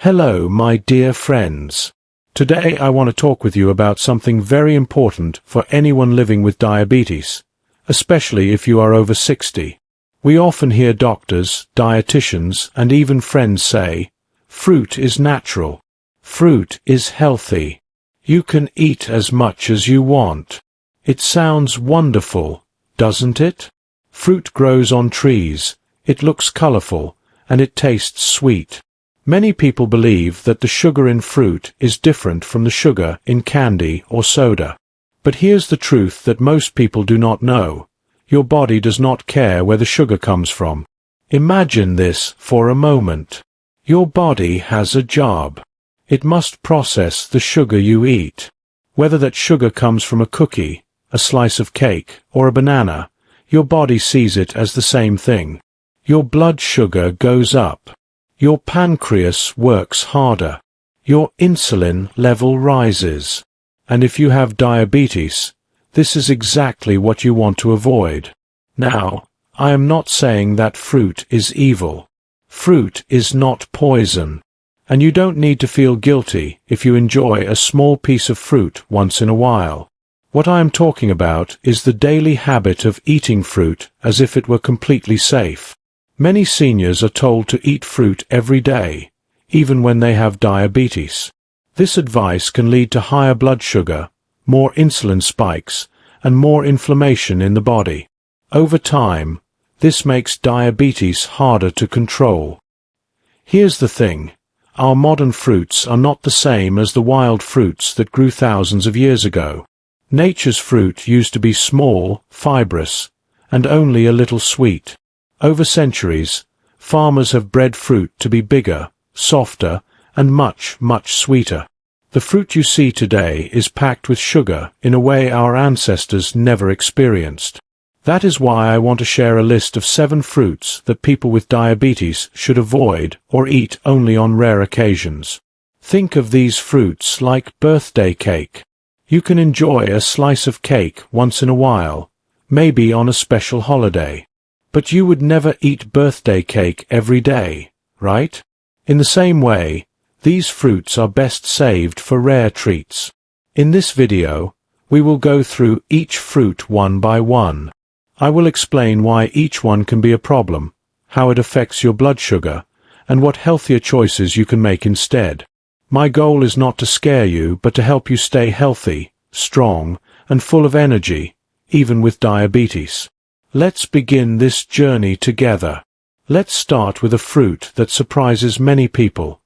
Hello, my dear friends. Today I want to talk with you about something very important for anyone living with diabetes, especially if you are over 60. We often hear doctors, dietitians, and even friends say, fruit is natural. Fruit is healthy. You can eat as much as you want. It sounds wonderful, doesn't it? Fruit grows on trees, it looks colorful, and it tastes sweet. Many people believe that the sugar in fruit is different from the sugar in candy or soda. But here's the truth that most people do not know. Your body does not care where the sugar comes from. Imagine this for a moment. Your body has a job. It must process the sugar you eat. Whether that sugar comes from a cookie, a slice of cake, or a banana, your body sees it as the same thing. Your blood sugar goes up. Your pancreas works harder. Your insulin level rises. And if you have diabetes, this is exactly what you want to avoid. Now, I am not saying that fruit is evil. Fruit is not poison. And you don't need to feel guilty if you enjoy a small piece of fruit once in a while. What I am talking about is the daily habit of eating fruit as if it were completely safe. Many seniors are told to eat fruit every day, even when they have diabetes. This advice can lead to higher blood sugar, more insulin spikes, and more inflammation in the body. Over time, this makes diabetes harder to control. Here's the thing. Our modern fruits are not the same as the wild fruits that grew thousands of years ago. Nature's fruit used to be small, fibrous, and only a little sweet. Over centuries, farmers have bred fruit to be bigger, softer, and much, much sweeter. The fruit you see today is packed with sugar in a way our ancestors never experienced. That is why I want to share a list of 7 fruits that people with diabetes should avoid or eat only on rare occasions. Think of these fruits like birthday cake. You can enjoy a slice of cake once in a while, maybe on a special holiday. But you would never eat birthday cake every day, right? In the same way, these fruits are best saved for rare treats. In this video, we will go through each fruit one by one. I will explain why each one can be a problem, how it affects your blood sugar, and what healthier choices you can make instead. My goal is not to scare you, but to help you stay healthy, strong, and full of energy, even with diabetes. Let's begin this journey together. Let's start with a fruit that surprises many people.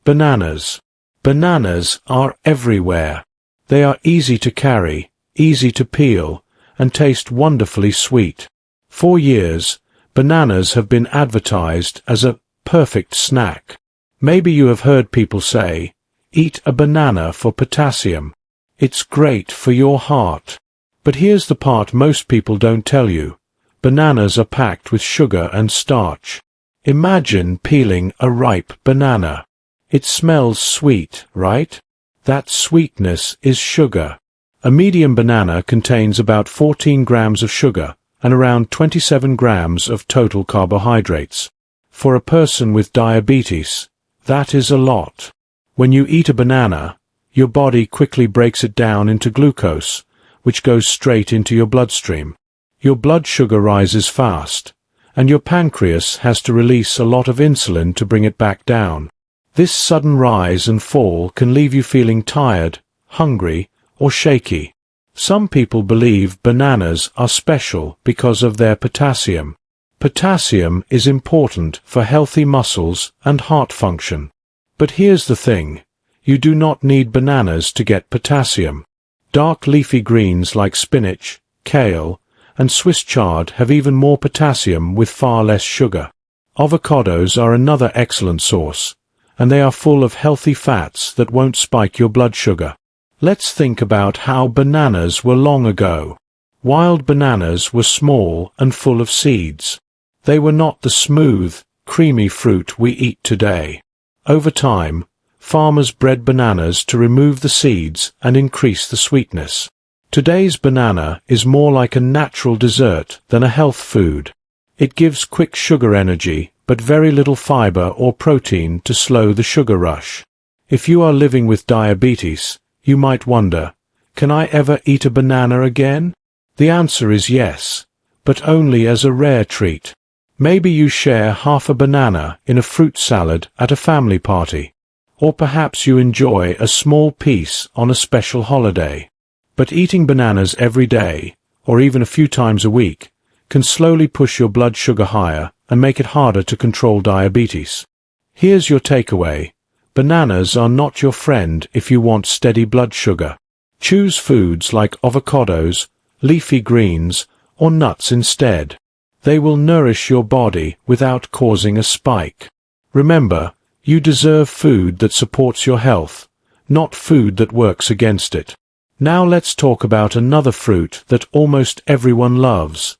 Bananas. Bananas are everywhere. They are easy to carry, easy to peel, and taste wonderfully sweet. For years, bananas have been advertised as a perfect snack. Maybe you have heard people say, eat a banana for potassium. It's great for your heart. But here's the part most people don't tell you. Bananas are packed with sugar and starch. Imagine peeling a ripe banana. It smells sweet, right? That sweetness is sugar. A medium banana contains about 14 grams of sugar and around 27 grams of total carbohydrates. For a person with diabetes, that is a lot. When you eat a banana, your body quickly breaks it down into glucose, which goes straight into your bloodstream. Your blood sugar rises fast, and your pancreas has to release a lot of insulin to bring it back down. This sudden rise and fall can leave you feeling tired, hungry, or shaky. Some people believe bananas are special because of their potassium. Potassium is important for healthy muscles and heart function. But here's the thing. You do not need bananas to get potassium. Dark leafy greens like spinach, kale, and Swiss chard have even more potassium with far less sugar. Avocados are another excellent source, and they are full of healthy fats that won't spike your blood sugar. Let's think about how bananas were long ago. Wild bananas were small and full of seeds. They were not the smooth, creamy fruit we eat today. Over time, farmers bred bananas to remove the seeds and increase the sweetness. Today's banana is more like a natural dessert than a health food. It gives quick sugar energy but very little fiber or protein to slow the sugar rush. If you are living with diabetes, you might wonder, can I ever eat a banana again? The answer is yes, but only as a rare treat. Maybe you share half a banana in a fruit salad at a family party. Or perhaps you enjoy a small piece on a special holiday. But eating bananas every day, or even a few times a week, can slowly push your blood sugar higher and make it harder to control diabetes. Here's your takeaway. Bananas are not your friend if you want steady blood sugar. Choose foods like avocados, leafy greens, or nuts instead. They will nourish your body without causing a spike. Remember, you deserve food that supports your health, not food that works against it. Now let's talk about another fruit that almost everyone loves.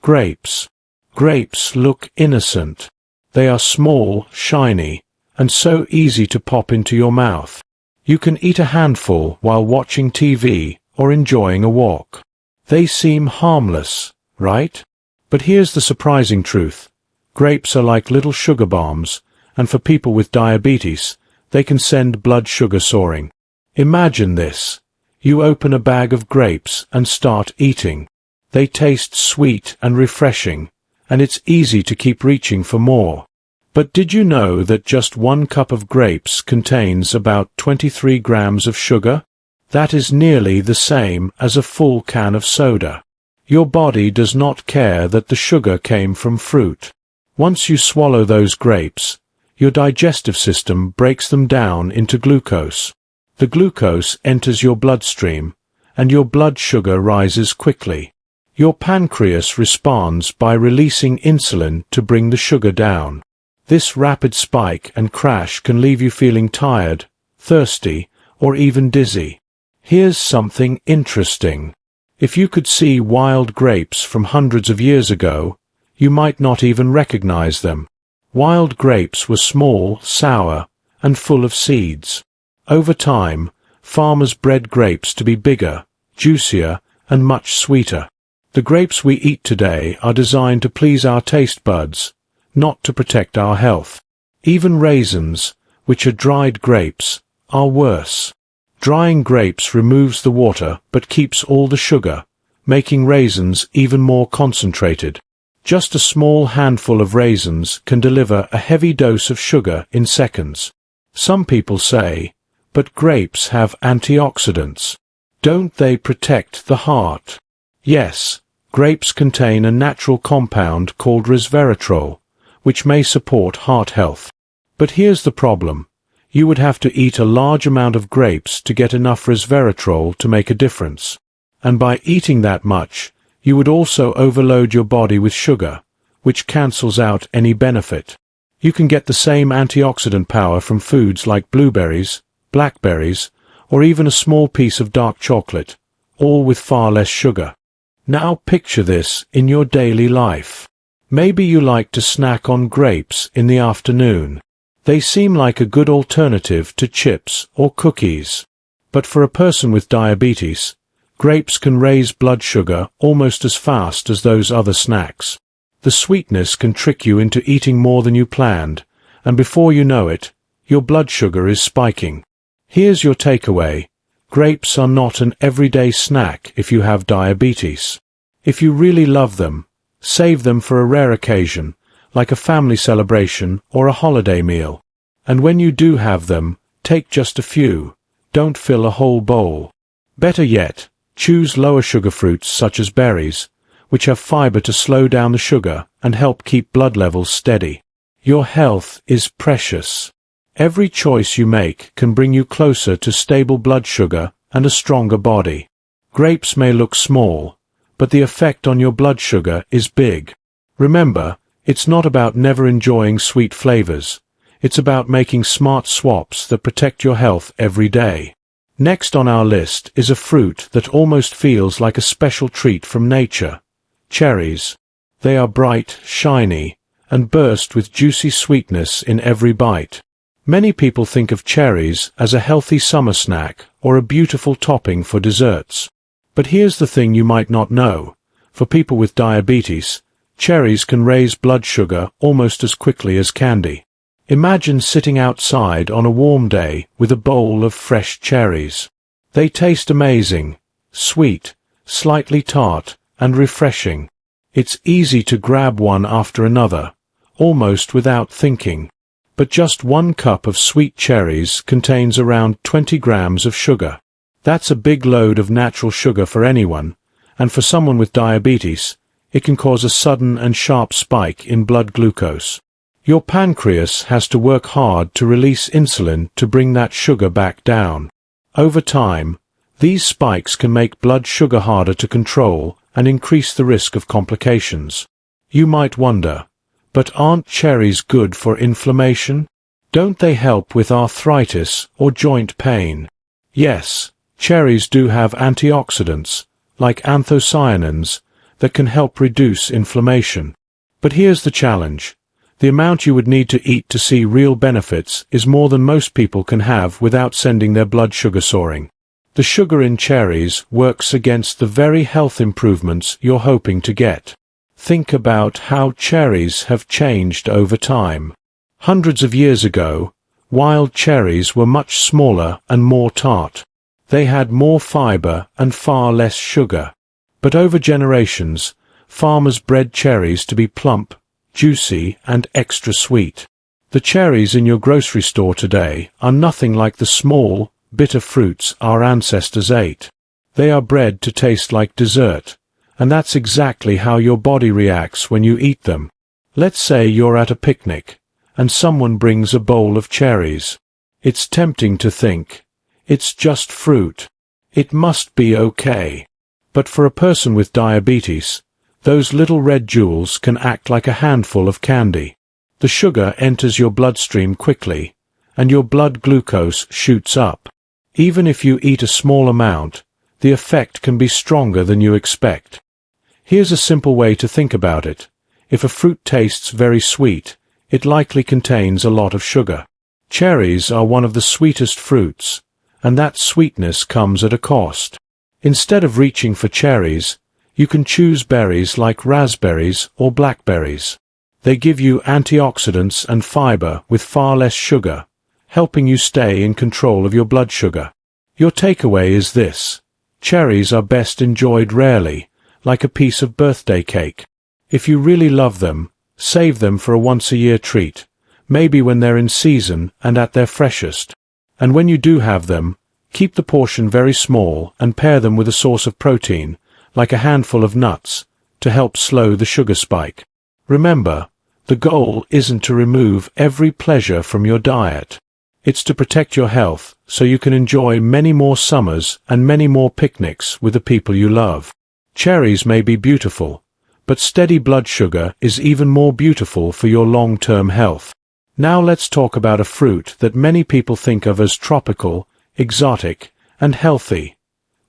Grapes. Grapes look innocent. They are small, shiny, and so easy to pop into your mouth. You can eat a handful while watching TV or enjoying a walk. They seem harmless, right? But here's the surprising truth. Grapes are like little sugar bombs, and for people with diabetes, they can send blood sugar soaring. Imagine this. You open a bag of grapes and start eating. They taste sweet and refreshing, and it's easy to keep reaching for more. But did you know that just 1 cup of grapes contains about 23 grams of sugar? That is nearly the same as a full can of soda. Your body does not care that the sugar came from fruit. Once you swallow those grapes, your digestive system breaks them down into glucose. The glucose enters your bloodstream, and your blood sugar rises quickly. Your pancreas responds by releasing insulin to bring the sugar down. This rapid spike and crash can leave you feeling tired, thirsty, or even dizzy. Here's something interesting. If you could see wild grapes from hundreds of years ago, you might not even recognize them. Wild grapes were small, sour, and full of seeds. Over time, farmers bred grapes to be bigger, juicier, and much sweeter. The grapes we eat today are designed to please our taste buds, not to protect our health. Even raisins, which are dried grapes, are worse. Drying grapes removes the water but keeps all the sugar, making raisins even more concentrated. Just a small handful of raisins can deliver a heavy dose of sugar in seconds. Some people say, but grapes have antioxidants. Don't they protect the heart? Yes, grapes contain a natural compound called resveratrol, which may support heart health. But here's the problem. You would have to eat a large amount of grapes to get enough resveratrol to make a difference. And by eating that much, you would also overload your body with sugar, which cancels out any benefit. You can get the same antioxidant power from foods like blueberries, blackberries, or even a small piece of dark chocolate, all with far less sugar. Now picture this in your daily life. Maybe you like to snack on grapes in the afternoon. They seem like a good alternative to chips or cookies. But for a person with diabetes, grapes can raise blood sugar almost as fast as those other snacks. The sweetness can trick you into eating more than you planned, and before you know it, your blood sugar is spiking. Here's your takeaway. Grapes are not an everyday snack if you have diabetes. If you really love them, save them for a rare occasion, like a family celebration or a holiday meal. And when you do have them, take just a few. Don't fill a whole bowl. Better yet, choose lower sugar fruits such as berries, which have fiber to slow down the sugar and help keep blood levels steady. Your health is precious. Every choice you make can bring you closer to stable blood sugar and a stronger body. Grapes may look small, but the effect on your blood sugar is big. Remember, it's not about never enjoying sweet flavors. It's about making smart swaps that protect your health every day. Next on our list is a fruit that almost feels like a special treat from nature. Cherries. They are bright, shiny, and burst with juicy sweetness in every bite. Many people think of cherries as a healthy summer snack or a beautiful topping for desserts. But here's the thing you might not know. For people with diabetes, Cherries can raise blood sugar almost as quickly as candy. Imagine sitting outside on a warm day with a bowl of fresh cherries. They taste amazing, sweet, slightly tart, and refreshing. It's easy to grab one after another, almost without thinking. But just 1 cup of sweet cherries contains around 20 grams of sugar. That's a big load of natural sugar for anyone, and for someone with diabetes, it can cause a sudden and sharp spike in blood glucose. Your pancreas has to work hard to release insulin to bring that sugar back down. Over time, these spikes can make blood sugar harder to control and increase the risk of complications. You might wonder, but aren't cherries good for inflammation? Don't they help with arthritis or joint pain? Yes, cherries do have antioxidants, like anthocyanins, that can help reduce inflammation. But here's the challenge. The amount you would need to eat to see real benefits is more than most people can have without sending their blood sugar soaring. The sugar in cherries works against the very health improvements you're hoping to get. Think about how cherries have changed over time. Hundreds of years ago, wild cherries were much smaller and more tart. They had more fiber and far less sugar. But over generations, farmers bred cherries to be plump, juicy, and extra sweet. The cherries in your grocery store today are nothing like the small, bitter fruits our ancestors ate. They are bred to taste like dessert, and that's exactly how your body reacts when you eat them. Let's say you're at a picnic, and someone brings a bowl of cherries. It's tempting to think, it's just fruit. It must be okay. But for a person with diabetes, those little red jewels can act like a handful of candy. The sugar enters your bloodstream quickly, and your blood glucose shoots up. Even if you eat a small amount, the effect can be stronger than you expect. Here's a simple way to think about it. If a fruit tastes very sweet, it likely contains a lot of sugar. Cherries are one of the sweetest fruits, and that sweetness comes at a cost. Instead of reaching for cherries, you can choose berries like raspberries or blackberries. They give you antioxidants and fiber with far less sugar, helping you stay in control of your blood sugar. Your takeaway is this: cherries are best enjoyed rarely, like a piece of birthday cake. If you really love them, save them for a once-a-year treat, maybe when they're in season and at their freshest. And when you do have them, keep the portion very small and pair them with a source of protein, like a handful of nuts, to help slow the sugar spike. Remember, the goal isn't to remove every pleasure from your diet. It's to protect your health so you can enjoy many more summers and many more picnics with the people you love. Cherries may be beautiful, but steady blood sugar is even more beautiful for your long-term health. Now let's talk about a fruit that many people think of as tropical, exotic, and healthy: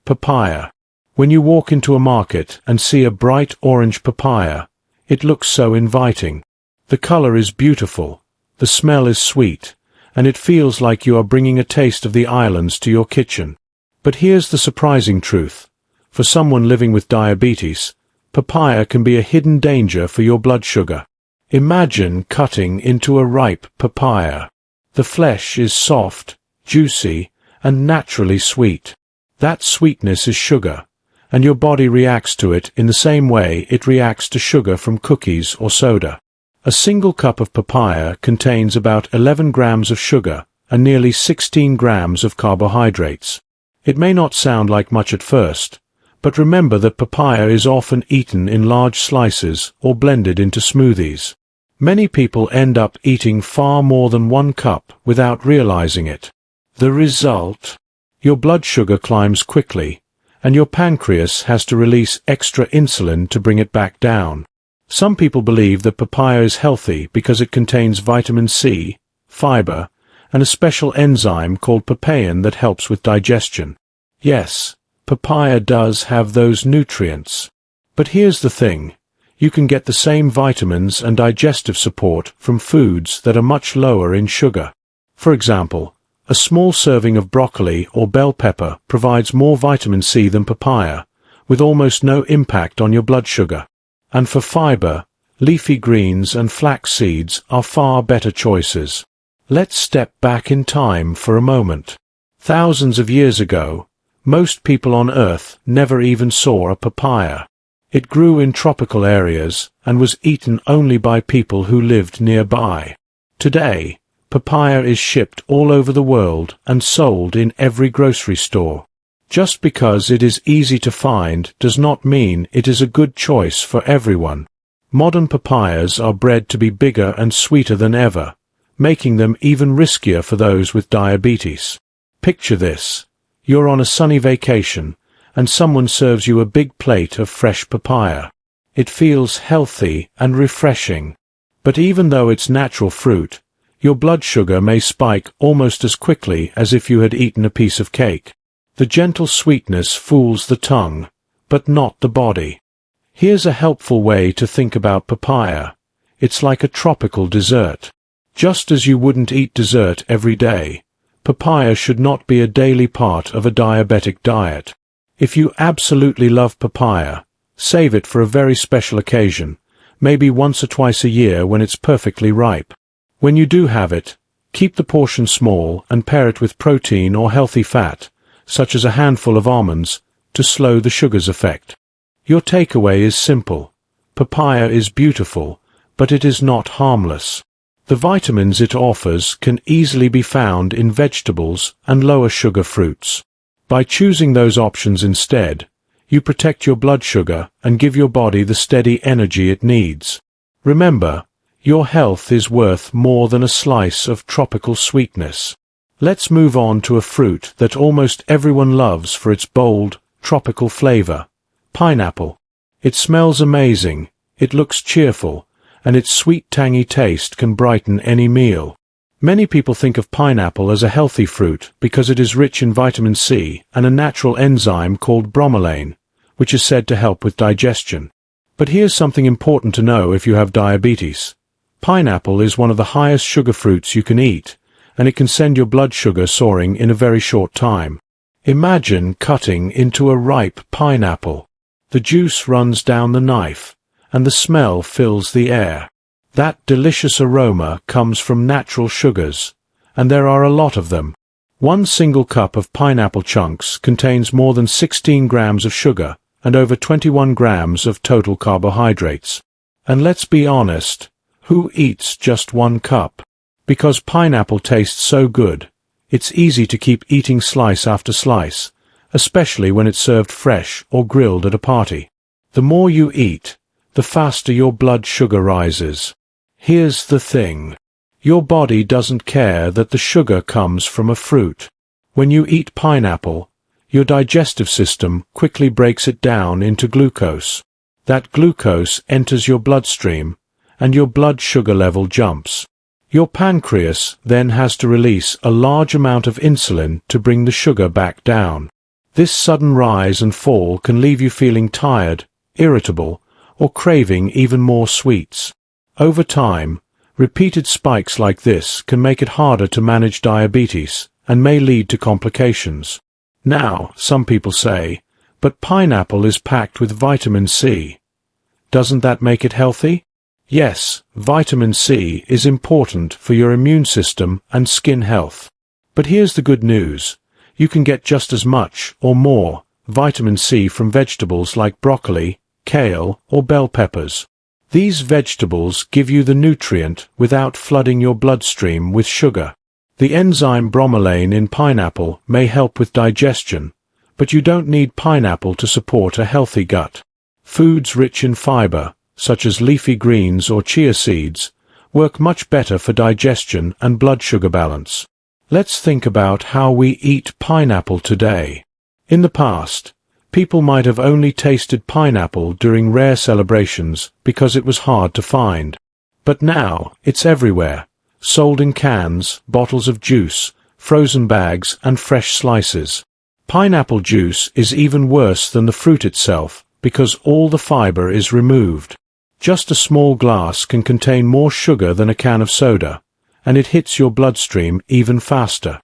papaya. When you walk into a market and see a bright orange papaya, it looks so inviting. The color is beautiful, the smell is sweet, and it feels like you are bringing a taste of the islands to your kitchen. But here's the surprising truth. For someone living with diabetes, papaya can be a hidden danger for your blood sugar. Imagine cutting into a ripe papaya. The flesh is soft, juicy, and naturally sweet. That sweetness is sugar, and your body reacts to it in the same way it reacts to sugar from cookies or soda. A single cup of papaya contains about 11 grams of sugar and nearly 16 grams of carbohydrates. It may not sound like much at first, but remember that papaya is often eaten in large slices or blended into smoothies. Many people end up eating far more than 1 cup without realizing it. The result? Your blood sugar climbs quickly, and your pancreas has to release extra insulin to bring it back down. Some people believe that papaya is healthy because it contains vitamin C, fiber, and a special enzyme called papain that helps with digestion. Yes, papaya does have those nutrients. But here's the thing. You can get the same vitamins and digestive support from foods that are much lower in sugar. For example, a small serving of broccoli or bell pepper provides more vitamin C than papaya, with almost no impact on your blood sugar. And for fiber, leafy greens and flax seeds are far better choices. Let's step back in time for a moment. Thousands of years ago, most people on Earth never even saw a papaya. It grew in tropical areas and was eaten only by people who lived nearby. Today, papaya is shipped all over the world and sold in every grocery store. Just because it is easy to find does not mean it is a good choice for everyone. Modern papayas are bred to be bigger and sweeter than ever, making them even riskier for those with diabetes. Picture this. You're on a sunny vacation, and someone serves you a big plate of fresh papaya. It feels healthy and refreshing. But even though it's natural fruit, your blood sugar may spike almost as quickly as if you had eaten a piece of cake. The gentle sweetness fools the tongue, but not the body. Here's a helpful way to think about papaya. It's like a tropical dessert. Just as you wouldn't eat dessert every day, papaya should not be a daily part of a diabetic diet. If you absolutely love papaya, save it for a very special occasion, maybe once or twice a year when it's perfectly ripe. When you do have it, keep the portion small and pair it with protein or healthy fat, such as a handful of almonds, to slow the sugar's effect. Your takeaway is simple. Papaya is beautiful, but it is not harmless. The vitamins it offers can easily be found in vegetables and lower sugar fruits. By choosing those options instead, you protect your blood sugar and give your body the steady energy it needs. Remember, your health is worth more than a slice of tropical sweetness. Let's move on to a fruit that almost everyone loves for its bold, tropical flavor. Pineapple. It smells amazing, it looks cheerful, and its sweet tangy taste can brighten any meal. Many people think of pineapple as a healthy fruit because it is rich in vitamin C and a natural enzyme called bromelain, which is said to help with digestion. But here's something important to know if you have diabetes. Pineapple is one of the highest sugar fruits you can eat, and it can send your blood sugar soaring in a very short time. Imagine cutting into a ripe pineapple. The juice runs down the knife, and the smell fills the air. That delicious aroma comes from natural sugars, and there are a lot of them. One single cup of pineapple chunks contains more than 16 grams of sugar and over 21 grams of total carbohydrates. And let's be honest, who eats just one cup? Because pineapple tastes so good, it's easy to keep eating slice after slice, especially when it's served fresh or grilled at a party. The more you eat, the faster your blood sugar rises. Here's the thing. Your body doesn't care that the sugar comes from a fruit. When you eat pineapple, your digestive system quickly breaks it down into glucose. That glucose enters your bloodstream, and your blood sugar level jumps. Your pancreas then has to release a large amount of insulin to bring the sugar back down. This sudden rise and fall can leave you feeling tired, irritable, or craving even more sweets. Over time, repeated spikes like this can make it harder to manage diabetes and may lead to complications. Now, some people say, but pineapple is packed with vitamin C. Doesn't that make it healthy? Yes, vitamin C is important for your immune system and skin health. But here's the good news. You can get just as much or more vitamin C from vegetables like broccoli, kale, or bell peppers. These vegetables give you the nutrient without flooding your bloodstream with sugar. The enzyme bromelain in pineapple may help with digestion, but you don't need pineapple to support a healthy gut. Foods rich in fiber, such as leafy greens or chia seeds, work much better for digestion and blood sugar balance. Let's think about how we eat pineapple today. In the past, people might have only tasted pineapple during rare celebrations because it was hard to find. But now, it's everywhere, sold in cans, bottles of juice, frozen bags, and fresh slices. Pineapple juice is even worse than the fruit itself because all the fiber is removed. Just a small glass can contain more sugar than a can of soda, and it hits your bloodstream even faster.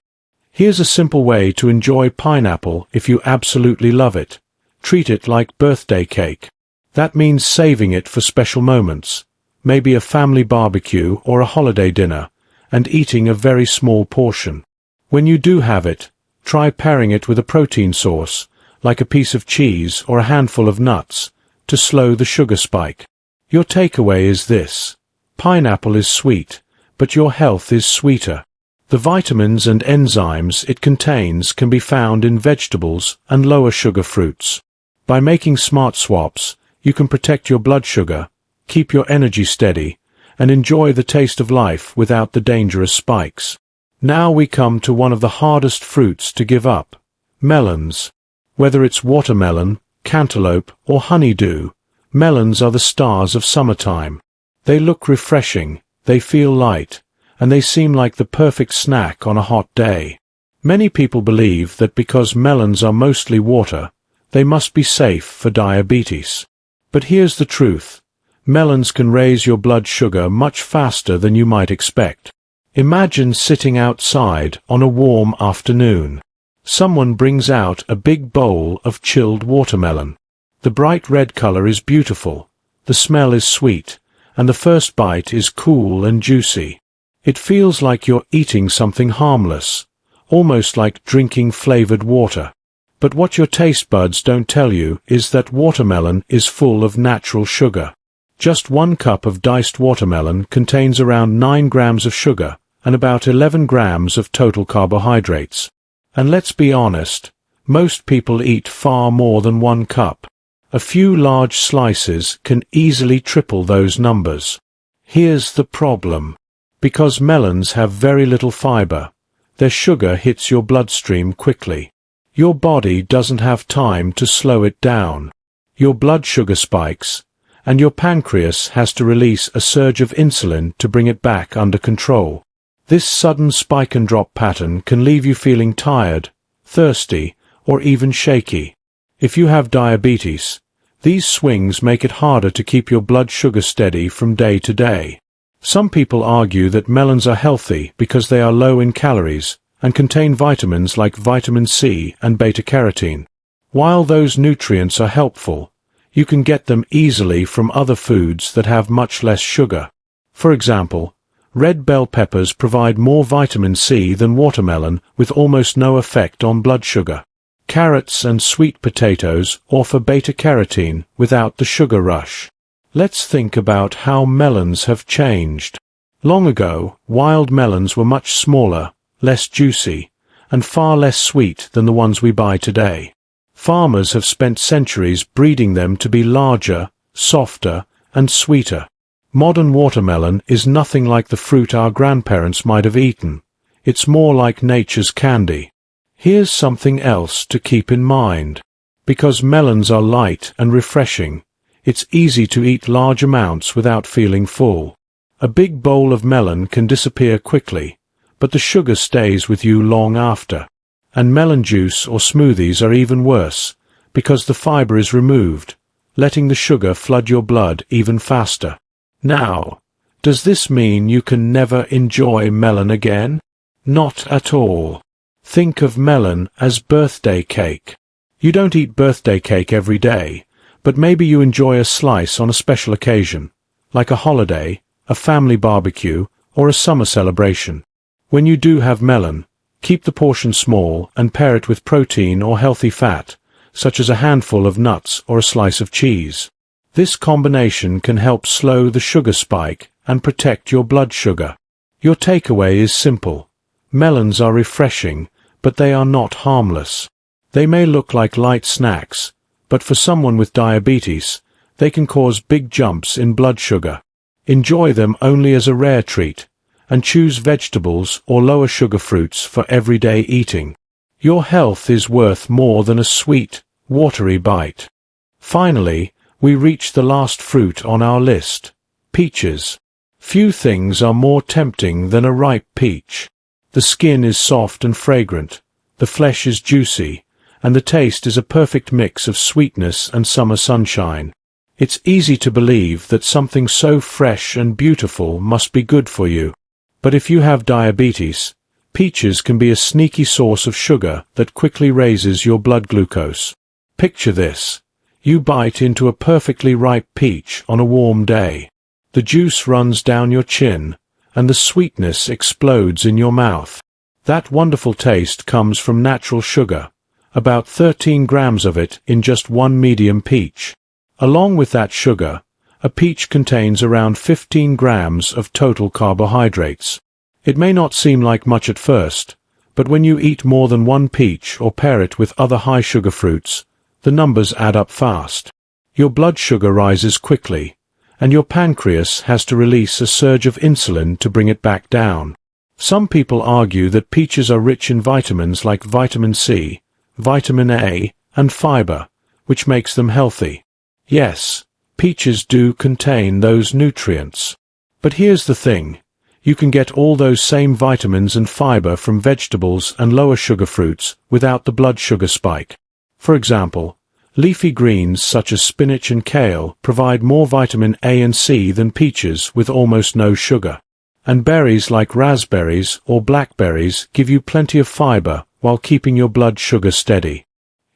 Here's a simple way to enjoy pineapple if you absolutely love it. Treat it like birthday cake. That means saving it for special moments. maybe a family barbecue or a holiday dinner, and eating a very small portion. When you do have it, try pairing it with a protein source, like a piece of cheese or a handful of nuts, to slow the sugar spike. Your takeaway is this: pineapple is sweet, but your health is sweeter. The vitamins and enzymes it contains can be found in vegetables and lower sugar fruits. By making smart swaps, you can protect your blood sugar, keep your energy steady, and enjoy the taste of life without the dangerous spikes. Now we come to one of the hardest fruits to give up: melons. Whether it's watermelon, cantaloupe, or honeydew, melons are the stars of summertime. They look refreshing, they feel light, and they seem like the perfect snack on a hot day. Many people believe that because melons are mostly water, they must be safe for diabetes. But here's the truth: melons can raise your blood sugar much faster than you might expect. Imagine sitting outside on a warm afternoon. Someone brings out a big bowl of chilled watermelon. The bright red color is beautiful, the smell is sweet, and the first bite is cool and juicy. It feels like you're eating something harmless, almost like drinking flavored water. But what your taste buds don't tell you is that watermelon is full of natural sugar. Just 1 cup of diced watermelon contains around 9 grams of sugar and about 11 grams of total carbohydrates. And let's be honest, most people eat far more than 1 cup. A few large slices can easily triple those numbers. Here's the problem. Because melons have very little fiber, their sugar hits your bloodstream quickly. Your body doesn't have time to slow it down. Your blood sugar spikes, and your pancreas has to release a surge of insulin to bring it back under control. This sudden spike and drop pattern can leave you feeling tired, thirsty, or even shaky. If you have diabetes, these swings make it harder to keep your blood sugar steady from day to day. Some people argue that melons are healthy because they are low in calories and contain vitamins like vitamin C and beta-carotene. While those nutrients are helpful, you can get them easily from other foods that have much less sugar. For example, red bell peppers provide more vitamin C than watermelon with almost no effect on blood sugar. Carrots and sweet potatoes offer beta-carotene without the sugar rush. Let's think about how melons have changed. Long ago, wild melons were much smaller, less juicy, and far less sweet than the ones we buy today. Farmers have spent centuries breeding them to be larger, softer, and sweeter. Modern watermelon is nothing like the fruit our grandparents might have eaten. It's more like nature's candy. Here's something else to keep in mind. Because melons are light and refreshing, it's easy to eat large amounts without feeling full. A big bowl of melon can disappear quickly, but the sugar stays with you long after. And melon juice or smoothies are even worse, because the fiber is removed, letting the sugar flood your blood even faster. Now, does this mean you can never enjoy melon again? Not at all. Think of melon as birthday cake. You don't eat birthday cake every day, but maybe you enjoy a slice on a special occasion, like a holiday, a family barbecue, or a summer celebration. When you do have melon, keep the portion small and pair it with protein or healthy fat, such as a handful of nuts or a slice of cheese. This combination can help slow the sugar spike and protect your blood sugar. Your takeaway is simple. Melons are refreshing, but they are not harmless. They may look like light snacks, but for someone with diabetes, they can cause big jumps in blood sugar. Enjoy them only as a rare treat, and choose vegetables or lower sugar fruits for everyday eating. Your health is worth more than a sweet, watery bite. Finally, we reach the last fruit on our list: peaches. Few things are more tempting than a ripe peach. The skin is soft and fragrant, the flesh is juicy, and the taste is a perfect mix of sweetness and summer sunshine. It's easy to believe that something so fresh and beautiful must be good for you. But if you have diabetes, peaches can be a sneaky source of sugar that quickly raises your blood glucose. Picture this. You bite into a perfectly ripe peach on a warm day. The juice runs down your chin, and the sweetness explodes in your mouth. That wonderful taste comes from natural sugar, about 13 grams of it in just one medium peach. Along with that sugar, a peach contains around 15 grams of total carbohydrates. It may not seem like much at first, but when you eat more than one peach or pair it with other high-sugar fruits, the numbers add up fast. Your blood sugar rises quickly, and your pancreas has to release a surge of insulin to bring it back down. Some people argue that peaches are rich in vitamins like vitamin C, vitamin A, and fiber, which makes them healthy. Yes, peaches do contain those nutrients. But here's the thing. You can get all those same vitamins and fiber from vegetables and lower sugar fruits without the blood sugar spike. For example, leafy greens such as spinach and kale provide more vitamin A and C than peaches with almost no sugar. And berries like raspberries or blackberries give you plenty of fiber while keeping your blood sugar steady.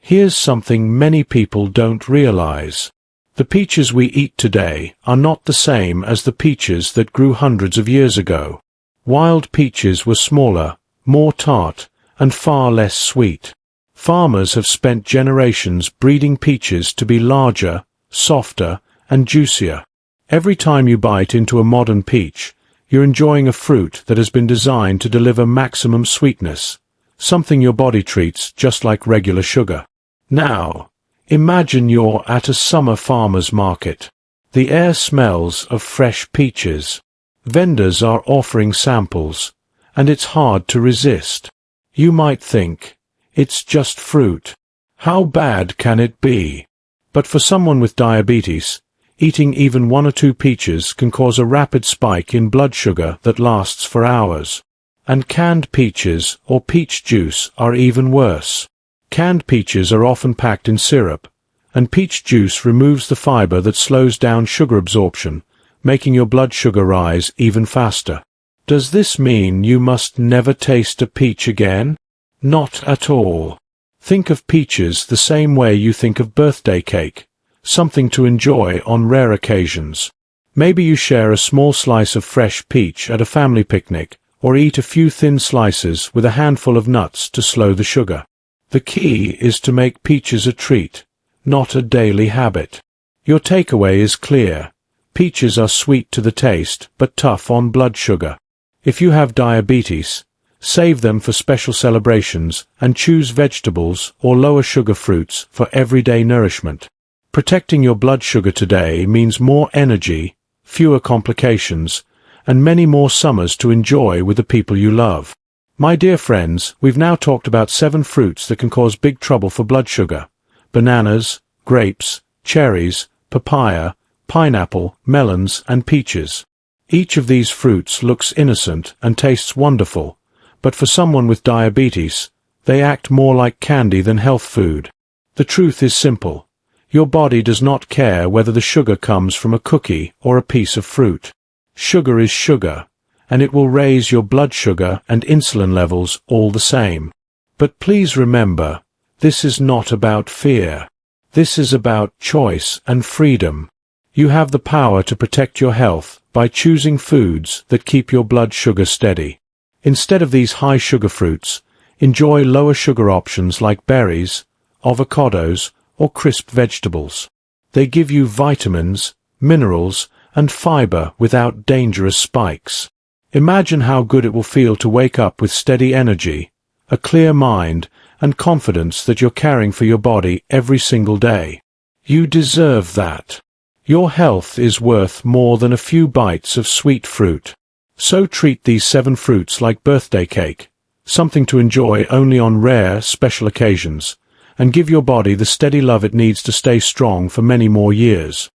Here's something many people don't realize. The peaches we eat today are not the same as the peaches that grew hundreds of years ago. Wild peaches were smaller, more tart, and far less sweet. Farmers have spent generations breeding peaches to be larger, softer, and juicier. Every time you bite into a modern peach, you're enjoying a fruit that has been designed to deliver maximum sweetness, something your body treats just like regular sugar. Now, imagine you're at a summer farmer's market. The air smells of fresh peaches. Vendors are offering samples, and it's hard to resist. You might think, it's just fruit. How bad can it be? But for someone with diabetes, eating even 1 or 2 peaches can cause a rapid spike in blood sugar that lasts for hours. And canned peaches or peach juice are even worse. Canned peaches are often packed in syrup, and peach juice removes the fiber that slows down sugar absorption, making your blood sugar rise even faster. Does this mean you must never taste a peach again? Not at all. Think of peaches the same way you think of birthday cake, something to enjoy on rare occasions. Maybe you share a small slice of fresh peach at a family picnic, or eat a few thin slices with a handful of nuts to slow the sugar. The key is to make peaches a treat, not a daily habit. Your takeaway is clear. Peaches are sweet to the taste, but tough on blood sugar. If you have diabetes, save them for special celebrations and choose vegetables or lower sugar fruits for everyday nourishment. Protecting your blood sugar today means more energy, fewer complications, and many more summers to enjoy with the people you love. My dear friends, we've now talked about 7 fruits that can cause big trouble for blood sugar: bananas, grapes, cherries, papaya, pineapple, melons, and peaches. Each of these fruits looks innocent and tastes wonderful, but for someone with diabetes, they act more like candy than health food. The truth is simple. Your body does not care whether the sugar comes from a cookie or a piece of fruit. Sugar is sugar, and it will raise your blood sugar and insulin levels all the same. But please remember, this is not about fear. This is about choice and freedom. You have the power to protect your health by choosing foods that keep your blood sugar steady. Instead of these high-sugar fruits, enjoy lower-sugar options like berries, avocados, or crisp vegetables. They give you vitamins, minerals, and fiber without dangerous spikes. Imagine how good it will feel to wake up with steady energy, a clear mind, and confidence that you're caring for your body every single day. You deserve that. Your health is worth more than a few bites of sweet fruit. So treat these 7 fruits like birthday cake, something to enjoy only on rare, special occasions, and give your body the steady love it needs to stay strong for many more years.